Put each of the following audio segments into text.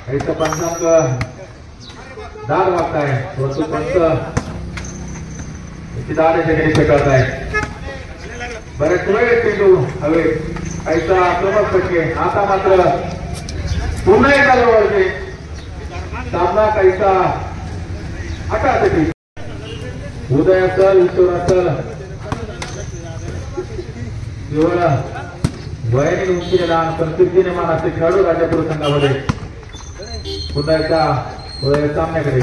इथं पंचांक दाद वागताय परंतु पंच दाद ठिकाणी फेटाळत आहे. बरेच वेळ चेंडू हवे काहीचा आक्रमक फटके. आता मात्र पुन्हा एकदा जवळचे सामना काहीसा 8 उदय असल ईश्वर असल केवळ वयाने उंचीने लहान पण कीर्तीने मान असे खेळाडू राजापूर संघामध्ये पुन्हा एकदा उदय सामन्याकडे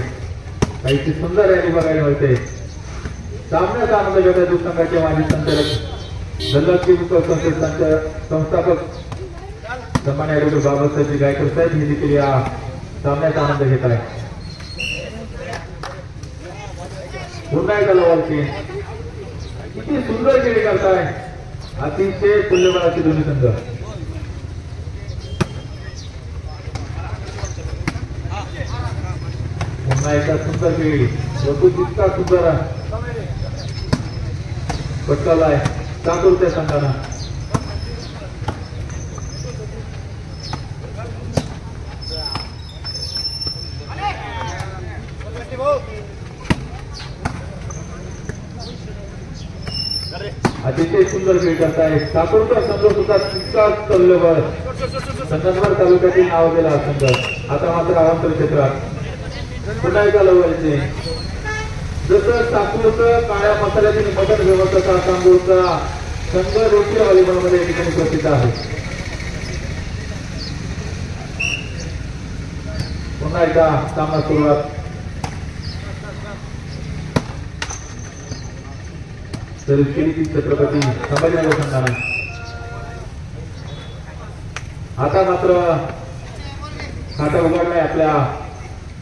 काहीशी सुंदर रॅली बघायला मिळते. सामन्याचा आनंद घेतात दूध संघाचे माजी संचालक दल्लकी संस्थापक सन्मान्य ॲडव्होकेट बाबासाहेब गायकर साहेब हे देखील या सामन्याचा आनंद घेत आहे. पुन्हा एकदा लवालची किती सुंदर खेळी करताय. अतिशय तुल्यबळाचे दोन्ही संघ. पुन्हा एकदा सुंदर खेळी ऋतू जितका सुंदर पटकालाय चाकूरच्या संघानं. अतिशय सुंदर खेळ करताय. ठाकूरचा संघ सुद्धा तितकाच तुल्यबळ संगमनेर तालुक्यातील नावाजलेला संघ आता मात्र अवांतर क्षेत्रात पुन्हा एकदा लवळचे. जसं ठाकूरचं काळ्या मसाल्यातील मटण व्यवस्था तांदूळचा संघ देखील व्हॉलीबॉलमध्ये या ठिकाणी प्रसिद्ध आहे. पुन्हा एकदा सामना सुरुवात. छत्रपती संभाजीनगर संघाने आता मात्र खाता उघडलाय आपल्या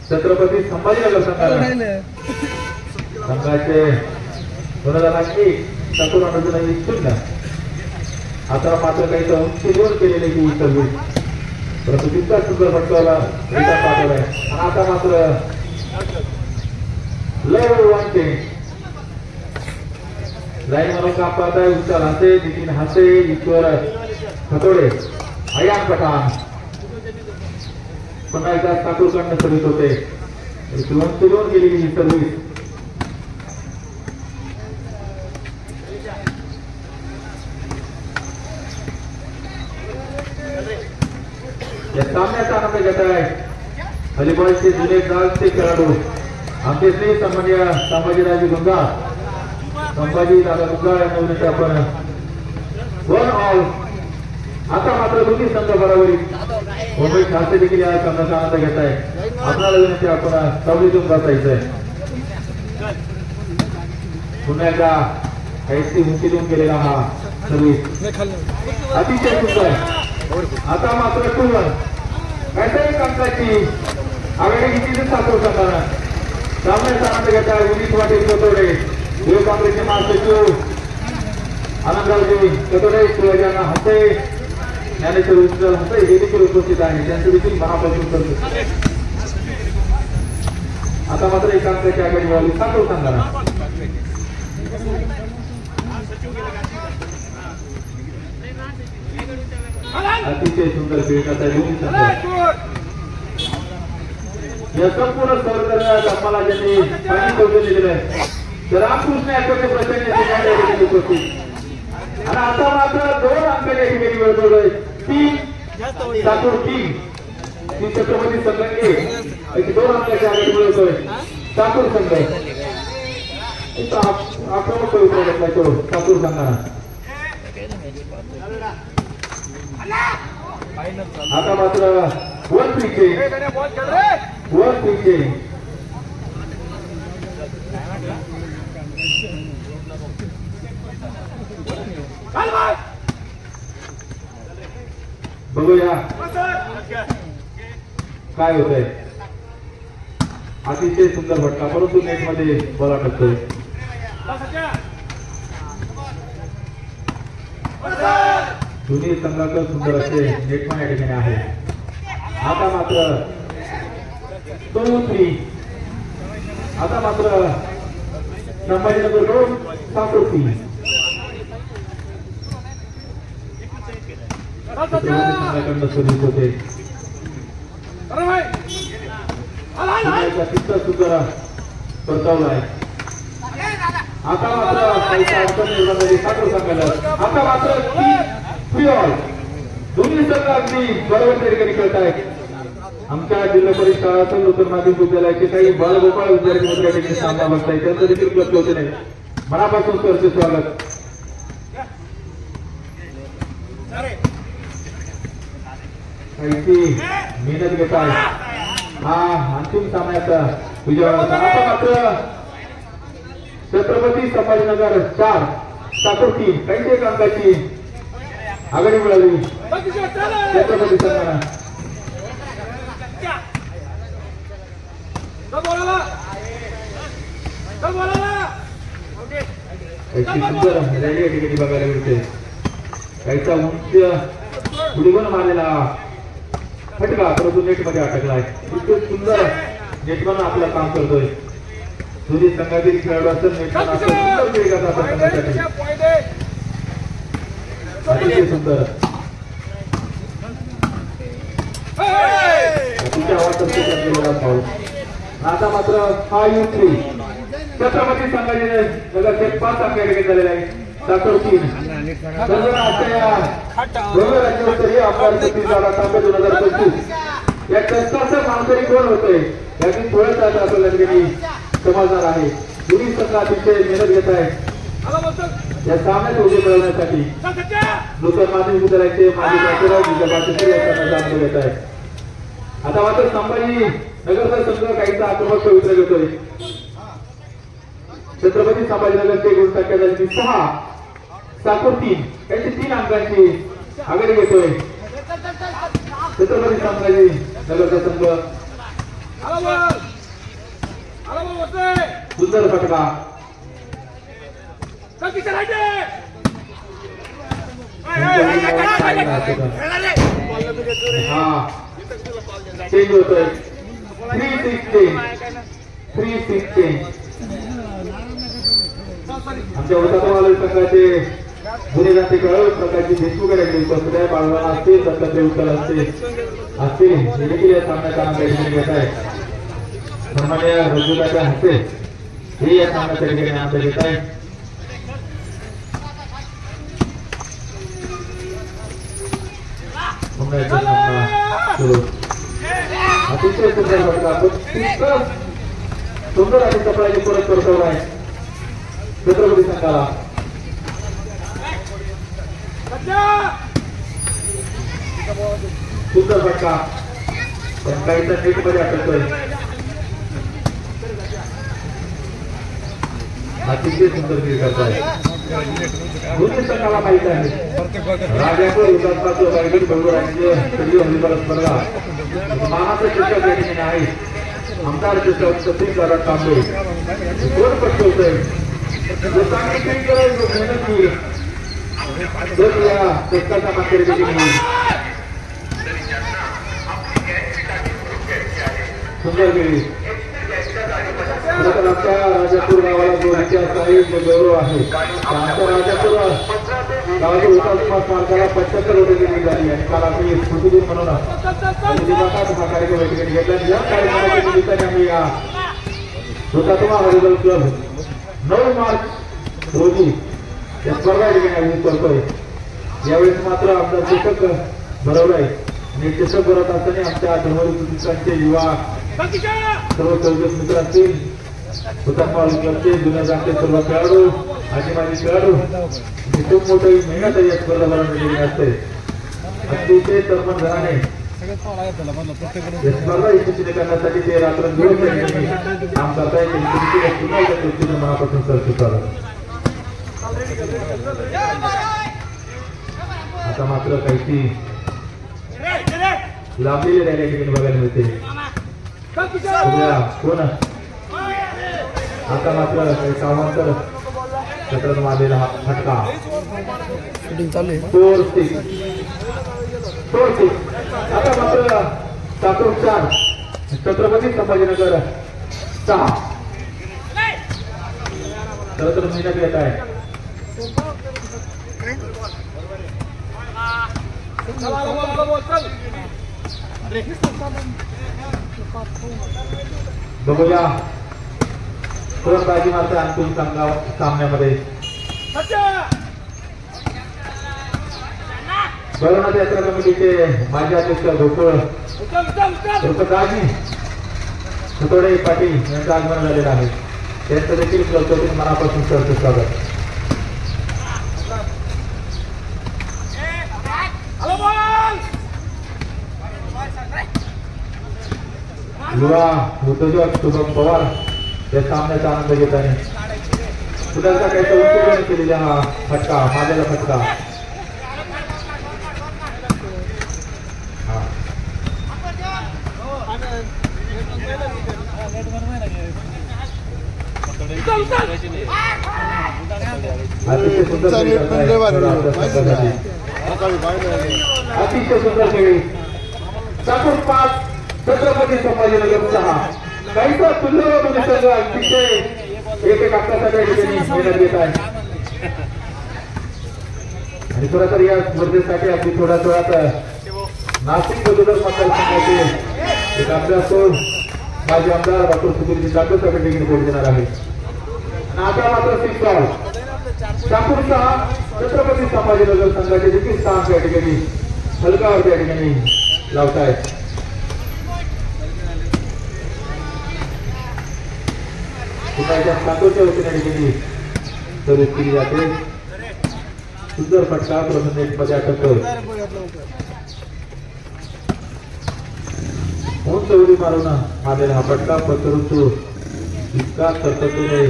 छत्रपती संभाजीनगर संघाने. संघाचे गोलंदाजांनी ठाकूर अनुजनांनी 0. आता मात्र काही उंची दोन केलेले की सर्व्हिस परंतु तितका सुंदर फटकावला पाठवलाय. आणि आता मात्र लव वाटते लाईन म्हणून काम पाहताय. उच्चार हासे नितीन हासे ईश्वर खतोडे अयान पठाण पुन्हा एकदा ठाकूरकडनं सर्व्हिस होते. सुरुवात केलेली ही सर्व्हिस या सामन्याचा आनंद घेत आहे. व्हॉलीबॉलचे जुने जागचे खेळाडू आमचे श्री सन्माननीय संभाजीराजे गुंगा संभाजी दादा गुंगा यांना विनंती आपण 1 ऑल. आता मात्र दोन्ही संघ बरोबरी मुंबई खाते देखील या सामन्याचा आनंद घेत आहे. आपल्याला विनंती आपण सावलीतून बसायचंय. पुन्हा एकदा काहीशी उंची देऊन केलेला हा सर्व्हिस अतिशय सुंदर. आता मात्र टूवर काहीतरी कामकाची आघाडी घेतली ठाकूर संघानं सामन्याचा आनंद घेत आहे. विनीत वाटेल कतोडे देव काँग्रेसचे महासचिव आनंदरावजी कतोडे शिवाजींना हसे ज्ञानेश्वर उज्ज्वल हसे हे देखील उपस्थित आहे. त्यांचं देखील मनापासून करतो. आता मात्र एकांकाची आघाडी मिळाली ठाकूर संघानं. अतिशय सुंदर खेळ करता दोन्ही संघ. या संपूर्ण स्पर्धेत आम्हाला ज्यांनी पाणी कौशल्य दिलेलं आहे तर रामकृष्ण याकडे प्रचंड उपस्थित. आणि आता मात्र 2 अंकाच्या ठिकाणी मिळतोय. 3 ठाकूर 3 छत्रपती संघाने 2 अंकाच्या आघाडी मिळवतोय ठाकूर संघ. आक्रमक पवित्र घेतलाय तो ठाकूर संघानं. आता मात्र 1 3 बघूया काय होतंय. अतिशय सुंदर फटका परंतु नेट मध्ये बॉल अटकतोय. दोन्ही संघाचं सुंदर असे नेटमान या ठिकाणी आहे. आता मात्र 2-3. आता मात्र संभाजीनगर 2 ठाकूर 3. संघाकडनं सर्व्हिस होते. मारण्याचा तिसरा सुद्धा परतावला आहे. आता मात्र काही अडचण निर्माण झाली ठाकूर संघाला. आता मात्र दोन्ही संघ अगदी बरोबर तरीके खेळत आहेत. आमच्या जिल्हा परिषद शाळा नूतन माध्यमिक विद्यालयाचे काही बालगोपाळ विद्यार्थी मित्र या ठिकाणी सामना बघताय. त्यांचं देखील उपलब्ध होते नाही. मनापासून सरचे स्वागत. काही मेहनत घेत आहे. हा अंतिम सामन्याचा विजय. आता मात्र छत्रपती संभाजीनगर 4 ठाकूर 3 काही एक अंकाची आघाडी मिळाली छत्रपती संघाला. सुंदर रॅली ठिकाणी बघायला मिळते. काहीचा उंच उडीवन मारलेला फटका परंतु नेट मध्ये अटकलाय. इतकं सुंदर नेटमन आपलं काम करतोय. दोन्ही संघातील खेळाडू असतात नेटमन असं सुंदर खेळ करतात संघासाठी. अतिशय सुंदर अतिशय आवडतं पाऊल. आता मात्र हा युत्री छत्रपती संभाजीनगरचे 5 अंक झालेले आहे. ठाकूर 3 राज्यस्तरीय अपराध प्रतिसादा तांबे 2025 या कष्टाचं मानकरी कोण होतोय याची थोडंच आपल्याला ठिकाणी समजणार आहे. दोन्ही संघ अतिशय मेहनत घेत आहे या सामन्यात उभे मिळवण्यासाठी. नूतन माध्यमिक विद्यालयाचे माजी प्राचार्य घेत आहे. आता मात्र संभाजी नगरचा संघ काहीचा आक्रमक पवित्र घेतोय. छत्रपती संभाजीनगरचे गुण संख्या झाली 6 ठाकूर 3 यांची 3 अंकांची आघाडी घेतोय. छत्रपती संभाजी नगरचा संघ सुंदर फटका. हा चेंज होतोय. 3-6 आमच्या उतारवाले संघाचे गुन्हे जाते खेळाडू प्रकारची देशमुख यांनी बाळवाना असतील दत्तात्रय उत्तर असतील हे देखील या सामन्याचा आनंद घेत आहे. सन्मान्य रजूदाच्या हस्ते हे या सामन्याच्या ठिकाणी आनंद घेत आहे. अतिशय सुंदर फटका सुंदर आणि कपड्याची परत परतवला आहे छत्रपती संघाला. सुंदर फटका काहीचा नेट मध्ये अटकतोय. अतिशय सुंदर खेळ करताय. दोन्ही संघाला माहित आहे राजापूर विकासपासून रायगड बंगलोर यांचे स्टुडिओ हॉलीबॉल स्पर्धा मानाचं शिक्षक या ठिकाणी आहे. आमदार सतीश दादा तांबे कोण पटवतोय लोकांनी काही करायचं मेहनत केली तर या पुस्तकाचा मात्र सुंदर केली. आमच्या राजापूर गावाला जो इतिहास आहे जो गौरव आहे. आमच्या राजापूर गावाच्या विकास मार्गाला 75 रोटी दिली झाली आणि काल आम्ही स्मृतिदिन म्हणून हा कार्यक्रम या ठिकाणी घेतला. या कार्यक्रमाच्या निमित्ताने आम्ही या हुतात्मा व्हॉलीबॉल क्लब 9 मार्च रोजी या स्पर्धा या ठिकाणी आयोजित करतोय. यावेळेस मात्र आमचा चषक भरवला आहे आणि चषक भरत असताना आमच्या धर्मविकासांचे युवा सर्व चौकस मित्र असतील हुतात्मा क्लबचे जुन्या जागचे सर्व खेळाडू आणि माझे खेळाडू खूप मोठी मेहनत या स्पर्धा भरवण्याची असते. अतिशय तर्मन घराने स्पर्धा यशस्वी करण्यासाठी ते रात्रंदिवस काम करताय. पुन्हा मनापासून सरकार. आता मात्र काहीची लांबलेली रॅली ठिकाणी बघायला मिळते. कोण आता मात्र काही कामांतर क्षेत्रात मारलेला हा फटका. 4-6 आता मात्र ठाकूर 4 छत्रपती संभाजीनगर 6 खरं तर मेहनत घेत आहे. बघूया कोण बाजी मारते अंतिम सामन्यामध्ये. भरवनाथ यात्रा कमिटीचे माजी अध्यक्ष गोकुळ दाजी सुतोडे पाटील यांचं आगमन झालेलं आहे. त्यांचं देखील क्लबच्या मनापासून सरचं स्वागत. युवा उद्योजक शुभम पवार या सामन्याचा आनंद घेत आहे. सुधारचा काही उत्तेजन केलेला हा फटका माझ्याला फटका. अतिशय सुंदर खेळी. चाकूर 5 छत्रपती संभाजीनगर 6 काहीसा सुंदर संघ अतिशय एक अक्कासाठी ठिकाणी मेहनत घेत आहे. आणि खरं तर या स्पर्धेसाठी आपली थोड्या वेळात नाशिक बदल मतदारसंघाचे एक अभ्यास माजी आमदार डॉक्टर सुधीरजी जाधवसाठी देखील बोल देणार आहे. आता मात्र 6 बॉल चाकूर 6 छत्रपती संभाजीनगर संघाचे देखील स्थान त्या ठिकाणी हलकावर त्या ठिकाणी लावतायत. कुणाच्या सातोच्या वतीने ठिकाणी सर्विस केली जाते. सुंदर फटका प्रथम नेटमध्ये अटकतो. उंच उडी मारून मारलेला हा फटका परंतु इतका तरतुदीने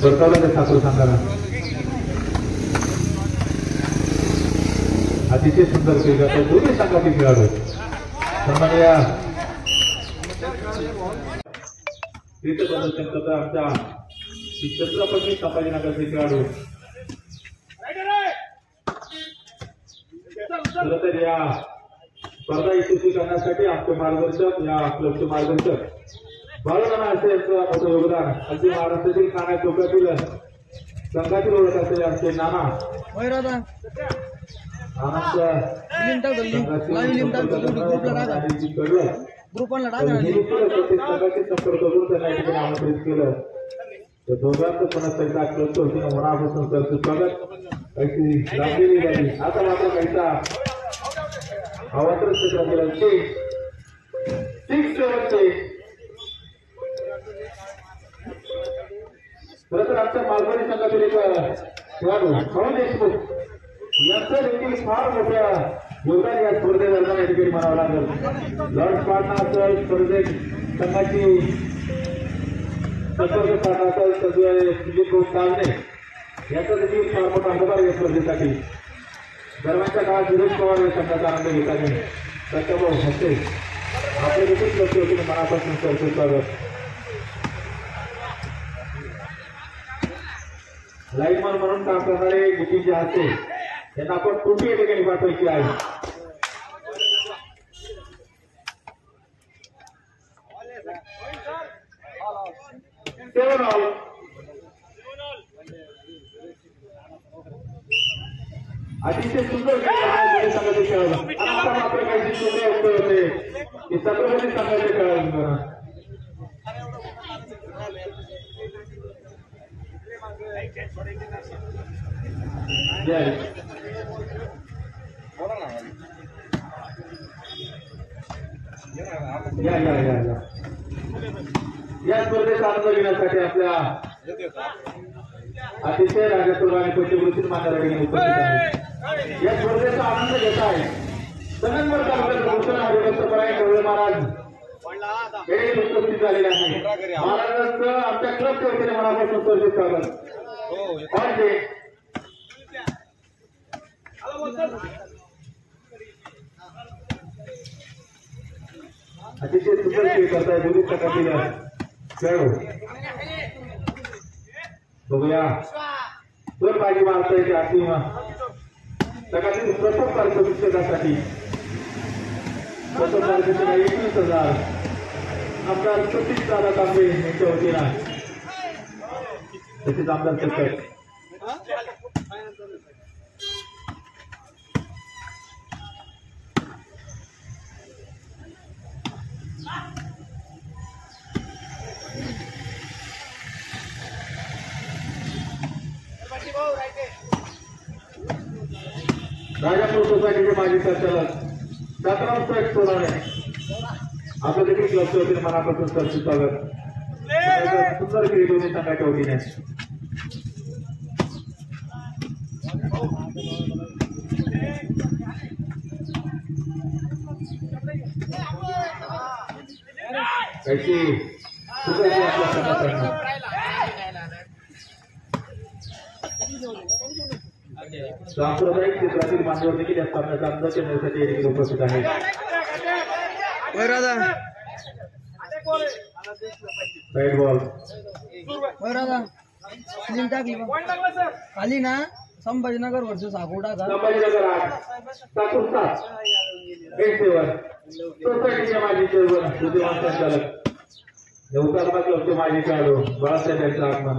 परतवला त्या ठाकूर संघाला. अतिशय सुंदर खेळ करतात दोन्ही संघातील खेळाडू. सामान्य प्रदर्शन करता आमच्या छत्रपती संभाजीनगरचे खेळाडू. खरं तर या स्पर्धा यशस्वी करण्यासाठी आमचे मार्गदर्शक या क्लबचे मार्गदर्शक बाळूनाना असे यांचं मोठं योगदान. अगदी महाराष्ट्रातील ठाणे चौकातील संघातील ओळख असलेले आमचे नाना संपर्क करून त्यांना या ठिकाणी आमंत्रित केलं. तर दोघांचं पुन्हा क्लबच्या वतीने मनापासून करतो स्वागत अशी लाभलेली झाली. आता मात्र काहीसा आवांतर क्षेत्रातील 6-7 खरं तर आमच्या मालवणी संघातील एक खेळाडू भाऊ देशमुख यांचं देखील फार मोठ्या योगदान या स्पर्धेदरम्यान या ठिकाणी म्हणावं लागेल. लॉर्ड पाटणा असेल स्पर्धेत संघाची संपर्क साधना असेल सुजित काळणे याचा देखील फार मोठा हातभार या स्पर्धेसाठी. दरम्यानच्या काळात सुरेश पवार या संघाचा आनंद घेताना सत्यभाऊ हस्ते आपले देखील लक्ष होते मनापासून करतो स्वागत. लाईनमॅन म्हणून काम करणारे नितीन हस्ते यांना आपण ट्रॉफी या ठिकाणी पाठवायची आहे. अतिशय सुंदर संघाचे खेळाडू. आता मात्र काही सुंदर होते की छत्रपती संघाचे खेळाडू या स्पर्धेचा आनंद घेण्यासाठी आपल्या अतिशय राजपूर आणि पंचकृषी मान्यता उपस्थित आहे. या स्पर्धेचा आनंद घेत आहे संगमनेर तालुक्यात गवळे महाराज हे उपस्थित झालेले आहे. महाराजांचं आमच्या क्लबच्या वतीने मनापासून स्पर्धेत स्वागत. अतिशय सुंदर खेळ करताय दोन्ही संघातील खेळाडू. बघूया दोन बाजी मारता येते अंतिम संघातील प्रथम पारितोषिकासाठी. प्रथम पारितोषिक 21,000 आमदार सतीश दादा तांबे यांच्या वतीनं तसेच आमदार सकट. सोसायटीचे माजी संचालक दत्तराव साहेब सोनारे आपलं देखील क्लबच्या वतीने मनापासून सरचे स्वागत. सुंदर खेळी दोन्ही संघाच्या वतीने. कैसी सांप्रदायिक क्षेत्रातील मान्यवर देखील या सामन्याचा अंदाज घेण्यासाठी देखील उपस्थित आहेत. राईट बॉल खाली ना संभाजीनगर वर्सेस आगोडा का संभाजीनगर 8 सोसायटीच्या माजी चेअरमन विद्यमान संचालक नौकारमा क्लबचे माजी खेळाडू बाळासाहेब यांचं आगमन.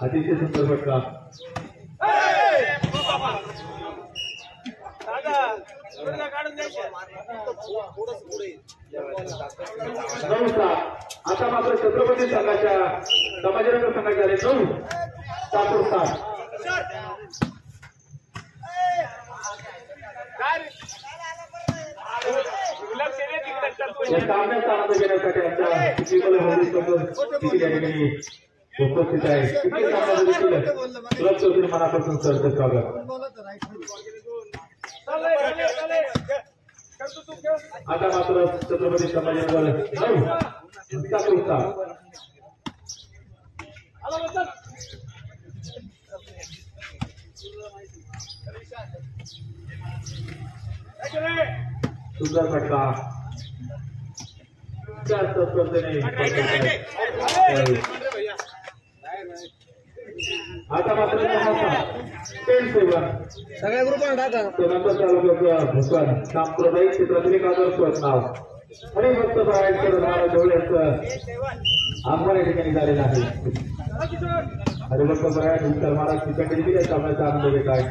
अतिशय सुंदर फटका. आता मात्र छत्रपती संघाच्या संभाजीनगर संघाचे आले 9-7. या सामन्याचा आनंद घेण्यासाठी आमच्या उपस्थित आहे. क्लबच्या वतीने मनापासून सरचं स्वागत. आता मात्र छत्रपती संभाजीनगर 9-7. सुंदर फटका. जास्त स्पर्धेने आता मात्र 10-7 सगळ्या ग्रुपला टाका. नंतर तालुक्याचं भूषण सांप्रदायिक क्षेत्रातील एक आदर्श नाव आणि भक्त बाहेर डोळ्याचं आगमन या ठिकाणी झालेलं आहे. हरिभक्त बाहेर उत्तर महाराज ठिकाणी देखील या सामन्याचा आनंद घेत आहे.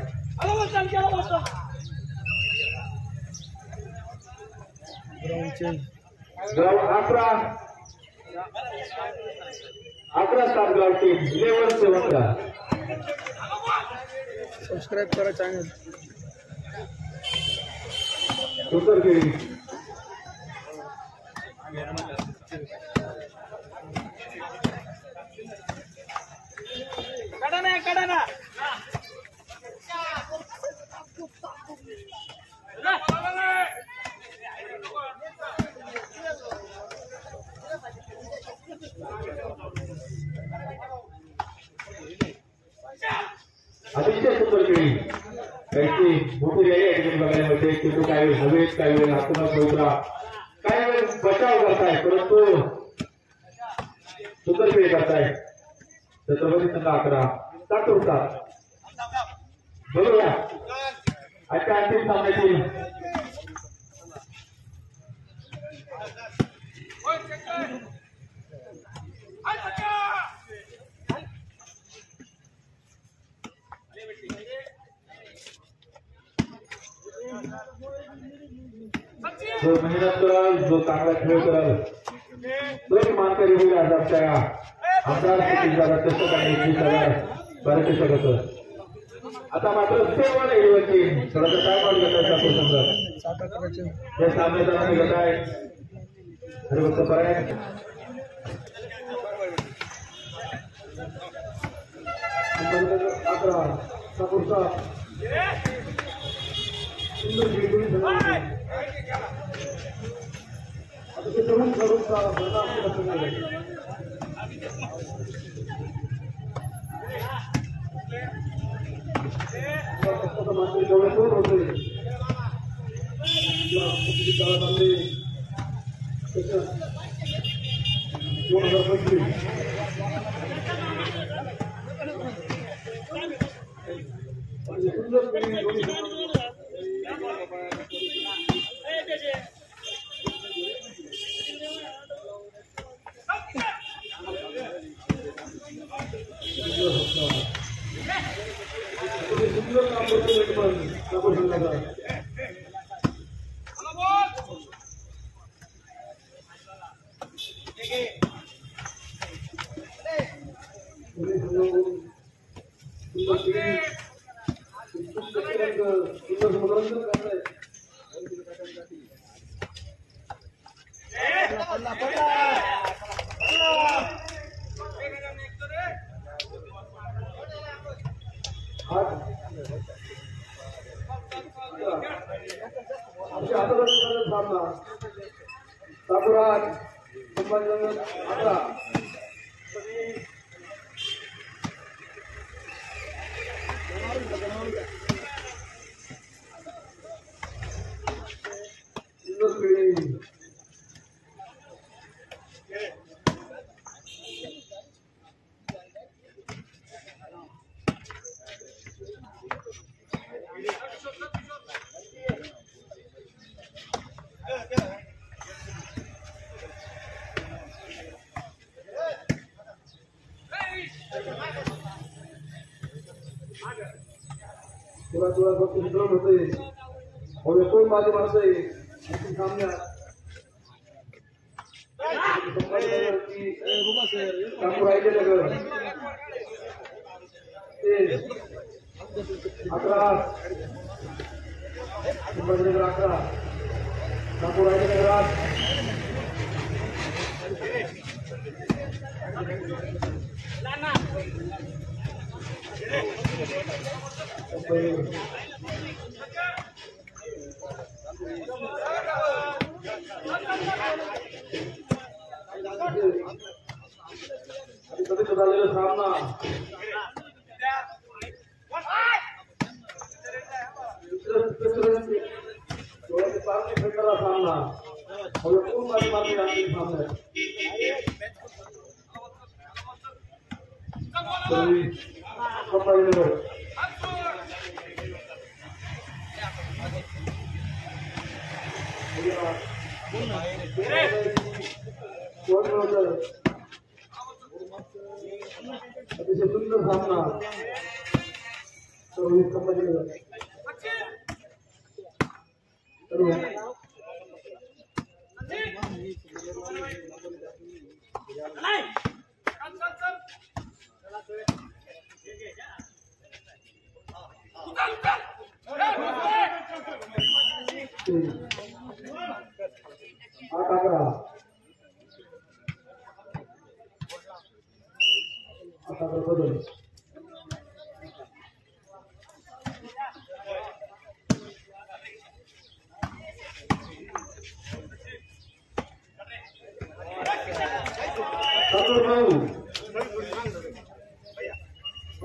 Ground 11-7 ground team 11-7. सबस्क्राईब करा चॅनल. सुंदर खेळी. कडा अतिशय सुंदर खेळी. कैसी मोठी रॅली या ठिकाणी बघायला मिळते. किंतु काही वेळ हवेत, काही वेळ हातूनच उतरा, काही वेळ बचाव करताय, परंतु सुंदर खेळी करताय. छत्रपती संघ 11-7. बघूया आजच्या अंतिम सामन्यातील जो मेहनत कराल, जो चांगला खेळ कराल, तोच मानकरी होईल. आज आपल्या आमदार तसं काही भारतीय शकत. आता मात्र सेवन एवढी थोडासा काय कॉल घेताय प्रसंग या सामन्याचा आम्ही घेत आहे. हरिभक्त पर्याय एक सुंदर मनोरंजन करताय. आमच्या हातामध्ये सामना सापुरात संभाजीनगर 11 थोड़ा विक्रम होते और कोण बाजी मारते सामने राहिले नगर 11 संभाजीनगर 11 नागपूर राहिले नगरात झालेला सामना सामना पूर्ण मारले सामने संभाजीनगर अतिशय सुंदर सामना संभाजीनगर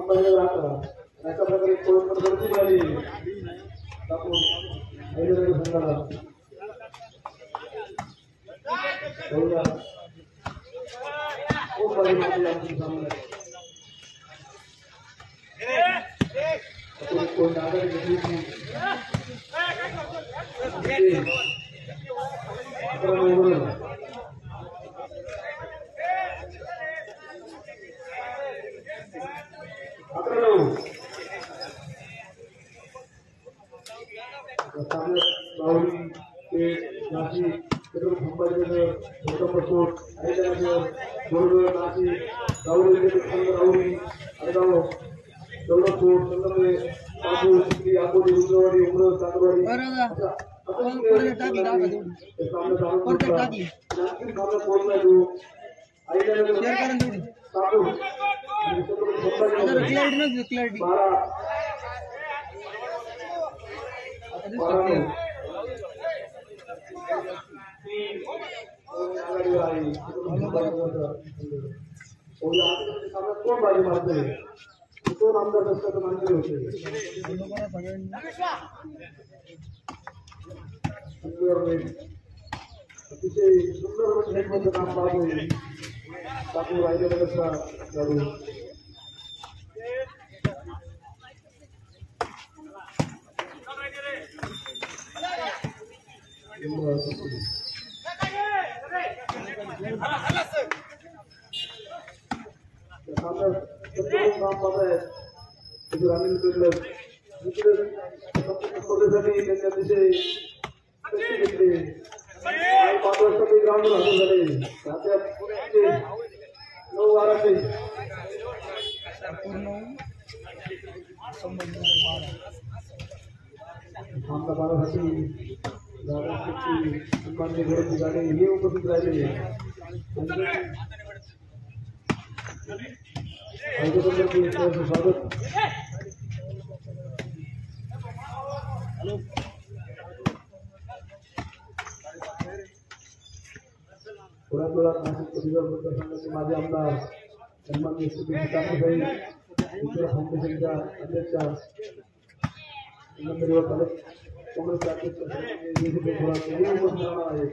बदल अशा प्रकारे गर्दी झाली टाकून संघाला कोण आघाडी घेतली कोण बाजी मारते दोन आमदार असतात मानले होते अतिशय सुंदर नेटवर्कचं काम पाहत होईल टाकून राहिलेलं कसा करू काम पाहत आहेत ग्रामीण पेडलर स्पर्धेसाठी त्यांनी अतिशय कष्ट घेतले 5 वर्षाचे ग्राउंडवर हजर झाले त्याच्या 9 वाराचे आमच्या बाळासाठी सन्माननीय घराची गाडी हे उपस्थित राहिले स्वागत थोड्याच वेळात नाशिक पदवीधर मतदारसंघाचे माजी आमदार सन्माननीय श्री काकासाहेब मित्र फाउंडेशनच्या अध्यक्षा काँग्रेसचे अध्यक्ष आहेत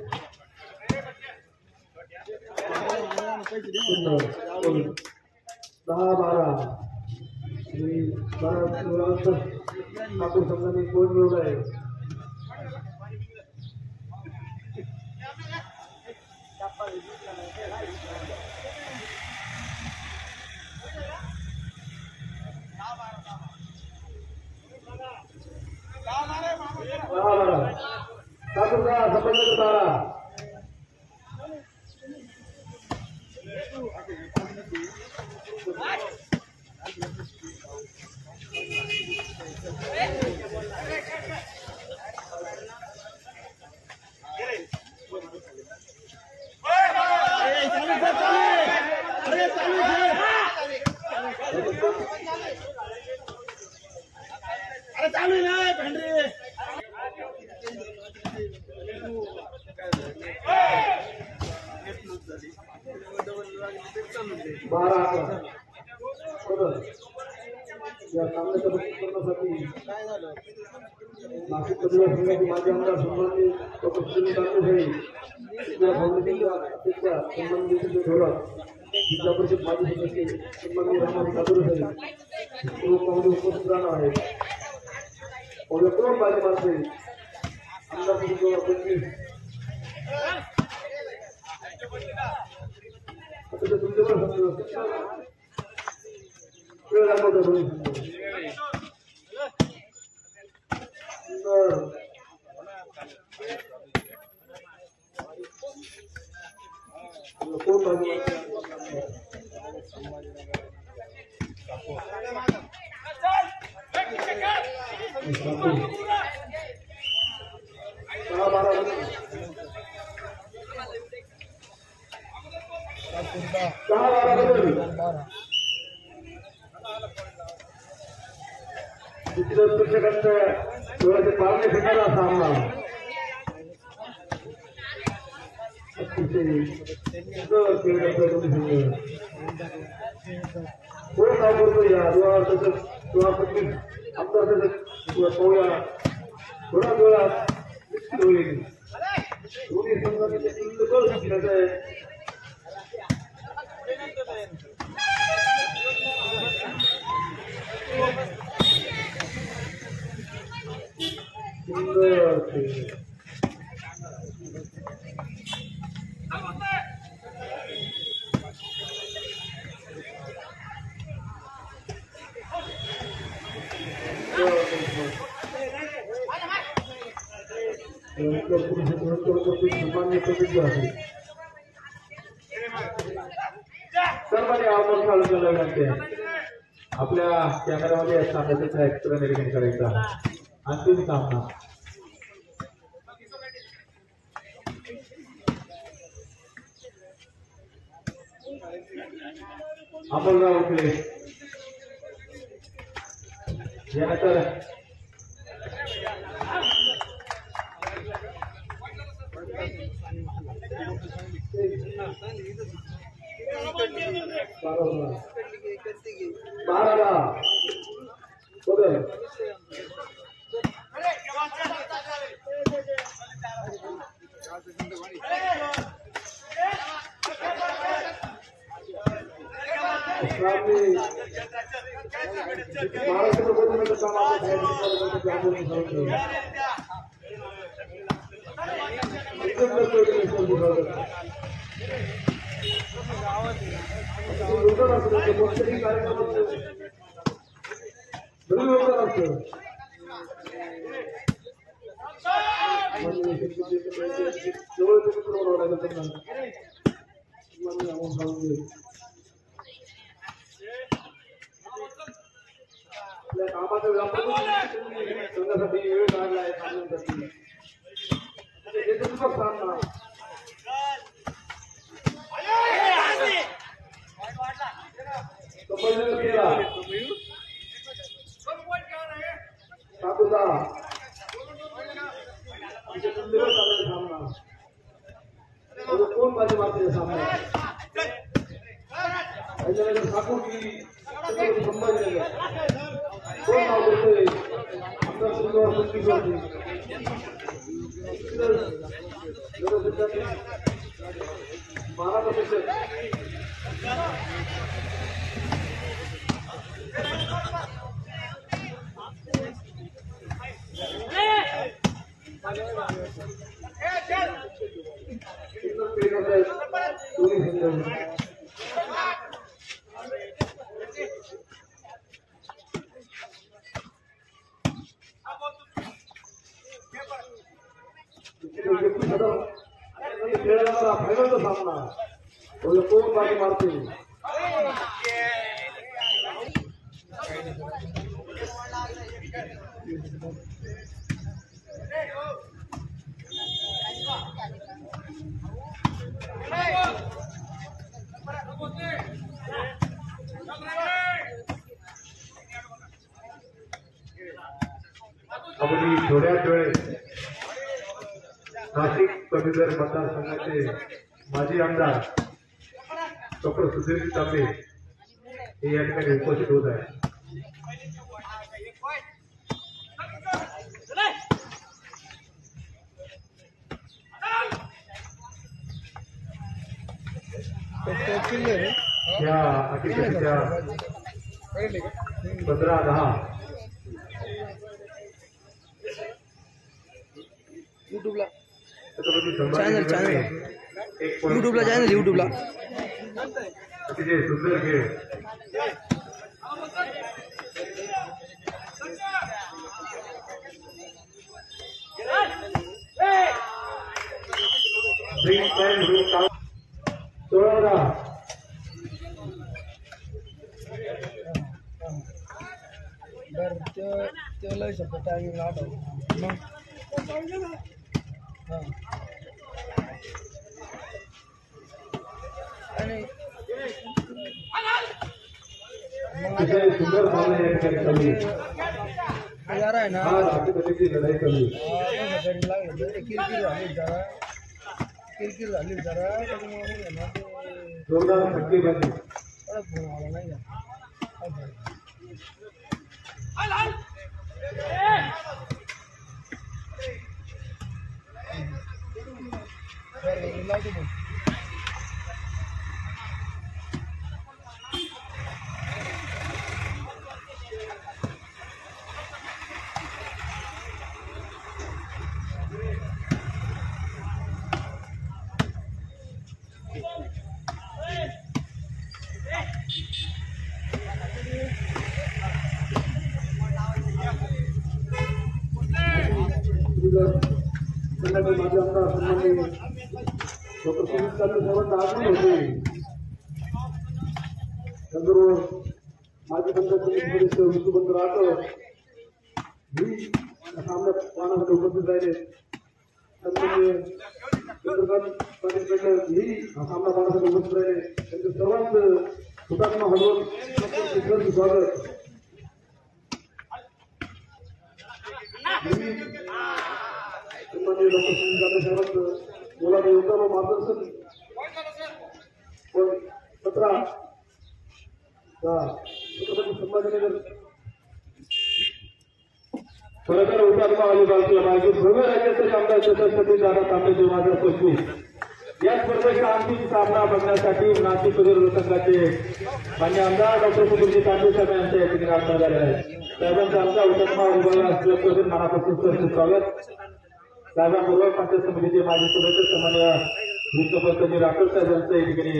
10-12 ठाकूर संघाने कोण मिळवला आहे ठाकूर का संबंध तारा चालू नाही भेंडरे या सामन्याचं बक्षीस करण्यासाठी नाशिक पदवीधर संघाचे माजी आमदार सन्माननीय श्री काकासाहेब फाउंडेशनच्या अध्यक्षा सन्माननीय धोरण जिल्हा परिषद माजी सदस्य सन्माननीय रामाजी कातुरेसाहेब काँग्रेस उपस्थित राहणार आहेत कोण पाहिजे माणसे आमदार तुमच्यावर वेळ दाखवतो कोण पाहिजे 10-12 पुस्तकांच्या डोळ्याचे पारणे फेकायला सामना कोण नाव करतो या 2025 आमदार पाहूया थोडा वेळात होईल दोन्ही संघाचे आपल्या कॅमेरामध्ये सामन्याचा एक्स्ट्रा निरीक्षण करायचा अंतिम सामना अमोलराव उकले यानंतर बारा बदल आपल्या कामाच्या व्यापारी संघासाठी वेळ काढला आहे सामन्यासाठी सामना केला सातूचा सामना कोण बाजी मारते सामना ठाकूर की संभाजीनगर कोण नाव करतोय आमदार सुंदर मुश्किल फायनलचा सामना कोण बाजी मारते अगदी थोड्याच वेळेत नाशिक पदवीधर मतदारसंघाचे माजी आमदार डॉक्टर सुधीर तापे हे या ठिकाणी उपस्थित होत आहे. या अटीतटीच्या 15-10 यूट्यूबला चॅनल यूट्यूबला अतिशय सुंदर खेळ त्याला शब्द टायमिंग आठवलं सुंदर यार आहे ना लढाई कमी किरकिर झाली जरा जोरदार फटके बंदी फोन आला नाही लावतो माझे आमदार सन्माननीय डॉक्टर सुनील तापे साहेबांना आगमन होते त्याचबरोबर माजी पंचायत समिती सदस्य विष्णुबंधू राठोड ही सामन्यात पाहण्यासाठी उपस्थित राहिले. सन्माननीय चंद्रकांत पाटील पेडणेकर ही सामना पाहण्यासाठी उपस्थित राहिले. त्यांचे सर्वांचं हुतात्मा हलवून स्वागत. डॉक्टर सुनील तापे साहेबांचं मुलाचं योगदान व मार्गदर्शन 17 छत्रपती संभाजीनगर खरंतर हुतात्मा अलिबागच्या मागे भव्य राज्याचे आमदार छत्रपती दादा तापे 2025 या स्पर्धेचा अंतिम सामना बघण्यासाठी नाशिक पदवीधर संघाचे मान्य आमदार डॉक्टर सुधीरजी तापे साहेब यांच्या या ठिकाणी आगमन झाले आहे. साहेबांचा आमचा हुतात्मा अलिबाग असल्यापासून मनापासून स्वागत. साहेबांबरोबर पंचायत समितीचे माजी सदस्य सामान्य विष्णुपंतजी राठोड साहेब यांचं या ठिकाणी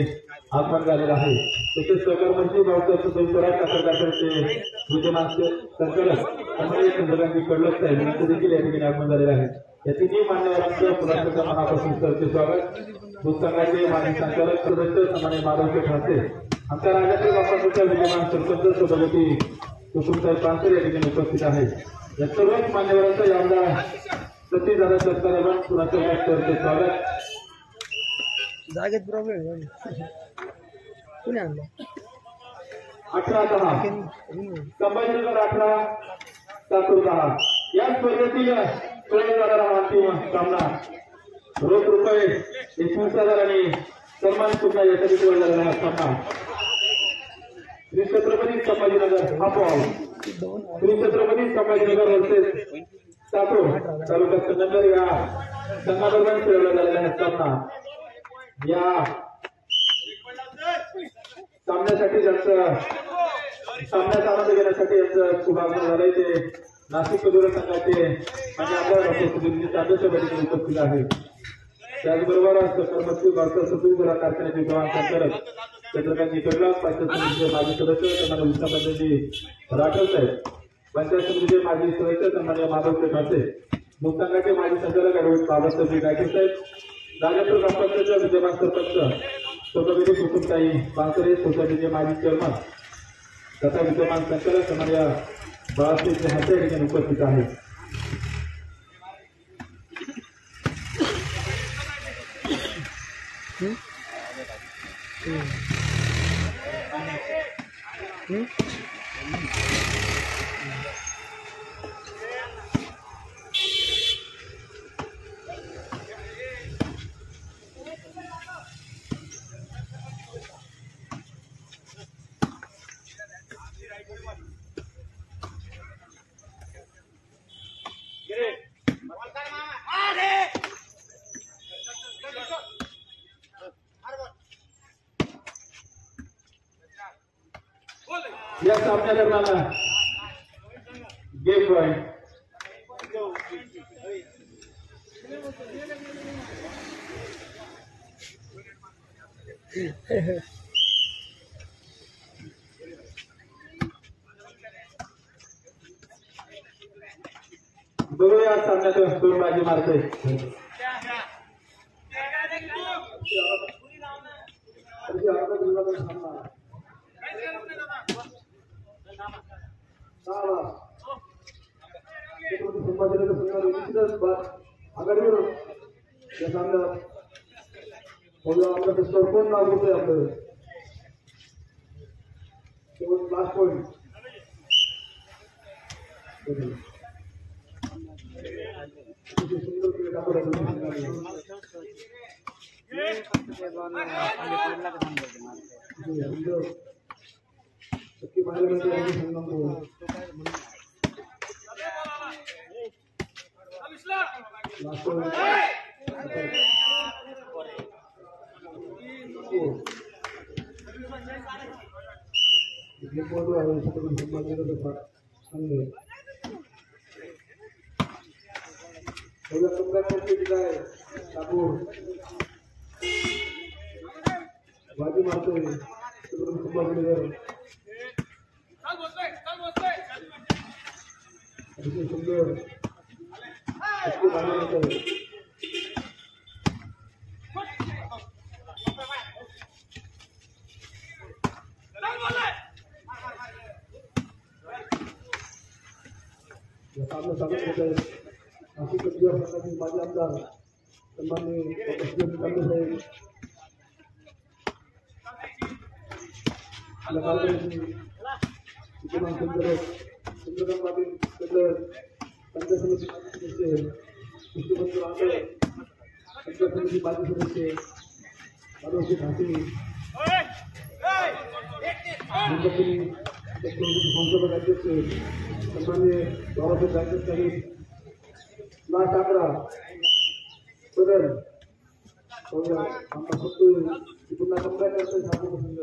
आगमन झालेलं आहे. तसेच सहकार मंत्री डॉक्टर सुधीर काकडे विद्यमान संचालक सामान्य चंद्रकांत कडलक साहेब यांचं देखील या ठिकाणी आगमन झालेलं आहे. या तिन्ही मान्यवरांचं पुन्हा मनापासून सरचे स्वागत. दूध संघाचे माजी संचालक सदस्य सामान्य माधवचे ठाकरे आमच्या राज्यातील वापरच्या विद्यमान सरपंच सभापती कुसुमताई पानसरे या ठिकाणी उपस्थित आहे. या सर्वच मान्यवरांचा आमदार सतीदादा सरकार पुण्याचे स्वागत. जागेत प्रॉब्लेम कुणी आणलं 18-10 संभाजीनगर 18 लातूर 10. या स्पर्धेतील खेळला जाणारा अंतिम सामना रोख रुपये 21,000 आणि सन्मान सुद्धा यासाठी खेळला जाणारा सामना श्री छत्रपती संभाजीनगर हा बॉल श्री छत्रपती संभाजीनगर वर्सेस लातूर तालुका संगमनेर या संघादरम्यान खेळला झालेला सामना. या सामन्यासाठी ज्यांचं सामन्यात आनंद घेण्यासाठी यांचं शुभागमन झालंय ते नाशिक मधुर संघाचे आणि आमदार डॉक्टर सुधीर चांदोशेवर उपस्थित आहेत. त्याचबरोबर कर्मश्री डॉक्टर सतीश कारखान्याचे जवान संचालक चंद्रकांत निकडला, पंचायत समितीचे माजी सदस्य सन्मान्य विष्णाबंधनजी राठोड साहेब, पंचायत समितीचे माजी सदस्य सन्मान्य माधव ठाकरे, मुक्तांगाचे माजी संचालक ॲडव्होकेट बाबासाहेब गायके साहेब, राजापूर ग्रामपंचायतच्या विद्यमान सरपंच सोसायटी कुसुमताई पानसरे, सोसायटीचे माजी चेअरमन तथा विद्यमान संचालक सन्मान्य बाळासाहेब हाते या ठिकाणी उपस्थित आहेत. या सामन्यादरम्यान गेम पॉइंट बघूया सामन्यात दोन बाजी मारतोय. आघाडीवर या सामन्यात आपलं सरपंच नाव होतंय आपलं शेवट लास्ट पॉइंट. सुंदर क्रिकेट शक्ती पाहायला मिळते. लास्ट पॉइंट आहे छत्रपती संभाजीनगर संघ ठाकूर बाजी मारतोय छत्रपती संभाजीनगर. अतिशय सुंदर सामना स्वागत होत आहे. नाशिक संघाचे माजी आमदार सन्माननीय डॉक्टर कांदे साहेब, विद्यमान संचालक चंद्रकांत पाटील सदर, पंचायत समिती माजी सदस्य विष्णुबंधू राठोड, पंचायत समिती माजी सदस्य माधवजी ठाकरे, संस्थापक अध्यक्ष सन्माननीय बाबासाहेब गायके साहेब, लास्ट 11 बदल आमचा फक्त पुन्हा कंप्लेंट करतोय सांगू संघ.